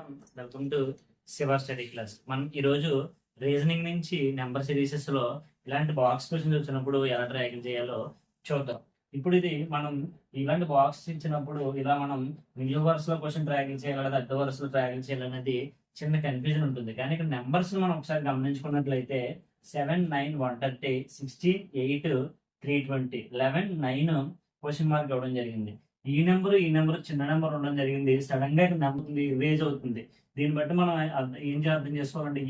నమస్కారం. Welcome to Shiva study class. మనం ఈరోజు రీజనింగ్ నుంచి నెంబర్ సిరీసెస్ లో ఇలాంటి బాక్స్ క్వశ్చన్స్ వచ్చినప్పుడు ఎలా ట్రాకింగ్ చేయాలో చూద్దాం. ఇప్పుడు ఇది మనం ఇలాంటి బాక్స్ ఇచ్చినప్పుడు ఇలా మనం నిలువు వరుసలో క్వశ్చన్ ట్రాకింగ్ చేయాలి లేదా అడ్డు వరుసలో ట్రాకింగ్ చేయాలనేది చిన్న కన్ఫ్యూజన్ ఉంటుంది. కానీ ఇక్కడ నెంబర్స్ మనం ఒకసారి గమనించుకున్నట్లయితే 7, 9, 130, 16, 8, 320, 11, 9 క్వశ్చన్ మార్క్ ఇవ్వడం జరిగింది. ఈ నెంబర్ చిన్న నెంబర్ ఉండడం జరిగింది. సడన్ గా ఇక్కడ నెంబర్ రేజ్ అవుతుంది. దీన్ని బట్టి మనం ఏం అర్థం చేసుకోవాలంటే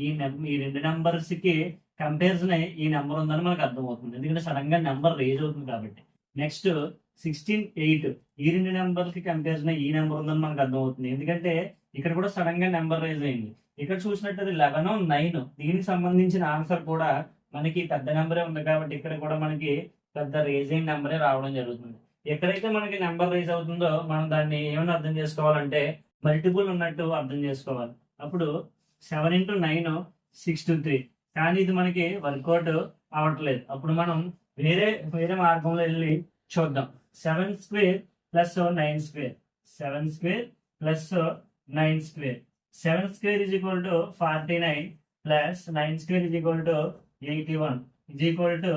ఈ రెండు నెంబర్స్ కి కంపారిజన్ ఈ నెంబర్ ఉందని మనకు అర్థం అవుతుంది. ఎందుకంటే సడన్ గా నెంబర్ రేజ్ అవుతుంది కాబట్టి. నెక్స్ట్ 16, 8 ఈ రెండు నెంబర్ కి కంపారిజన్ ఈ నెంబర్ ఉందని మనకు అర్థం అవుతుంది. ఎందుకంటే ఇక్కడ కూడా సడన్ గా నెంబర్ రేజ్ అయింది. ఇక్కడ చూసినట్టు 11, 9 దీనికి సంబంధించిన ఆన్సర్ కూడా మనకి పెద్ద నెంబరే ఉంది కాబట్టి ఇక్కడ కూడా మనకి పెద్ద రేజ్ అయిన నెంబరే రావడం జరుగుతుంది. ఎక్కడైతే మనకి నెంబర్ రైజ్ అవుతుందో మనం దాన్ని ఏమైనా అర్థం చేసుకోవాలంటే మల్టిపుల్ ఉన్నట్టు అర్థం చేసుకోవాలి. అప్పుడు 7 × 9 63, కానీ ఇది మనకి వర్కౌట్ అవ్వట్లేదు. అప్పుడు మనం వేరే మార్గంలో వెళ్ళి చూద్దాం. 7 square plus 9 square, 7 square plus 9 square, 7 square is equal to 49 plus 9 square is equal to 81 is equal to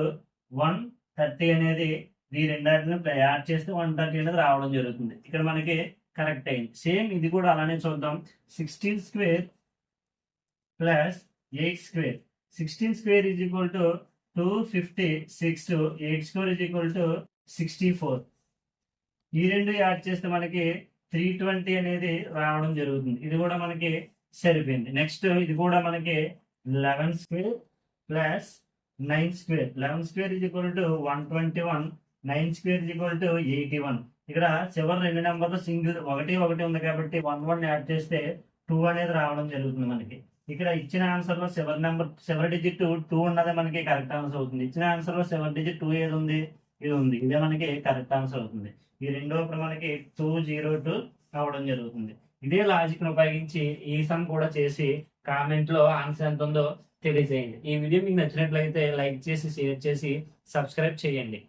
130 అనేది ఈ రెండాటిని యాడ్ చేస్తే 130 అనేది రావడం జరుగుతుంది. ఇక్కడ మనకి కరెక్ట్ అయింది. సేమ్ ఇది కూడా అలానే చూద్దాం. 16 square plus 8 square, 16 square is equal to 256, 8 square is equal to 64. ఈ రెండు యాడ్ చేస్తే మనకి 320 అనేది రావడం జరుగుతుంది. ఇది కూడా మనకి సరిపోయింది. నెక్స్ట్ ఇది కూడా మనకి 11 square plus 9 square, 11 square is equal to 121, 9 square is equal to 81. ఇక్కడ చివరి రెండు నెంబర్లు సింగిల్ ఒకటి ఉంది కాబట్టి 1 యాడ్ చేస్తే 2 అనేది రావడం జరుగుతుంది మనకి. ఇక్కడ ఇచ్చిన ఆన్సర్ లో చివరి డిజిట్ 2 ఉన్నది మనకి కరెక్ట్ ఆన్సర్ అవుతుంది. ఇచ్చిన ఆన్సర్ లో చివరి డిజిట్ 2 ఏది ఉంది, ఇది ఉంది. ఇదే మనకి కరెక్ట్ ఆన్సర్ అవుతుంది. ఈ రెండో ఇప్పుడు మనకి 202 అవడం జరుగుతుంది. ఇదే లాజిక్ ను ఉపయోగించి ఈ సమ్ కూడా చేసి కామెంట్ లో ఆన్సర్ ఎంత ఉందో తెలియజేయండి. ఈ వీడియో మీకు నచ్చినట్లయితే లైక్ చేసి షేర్ చేసి సబ్స్క్రైబ్ చేయండి.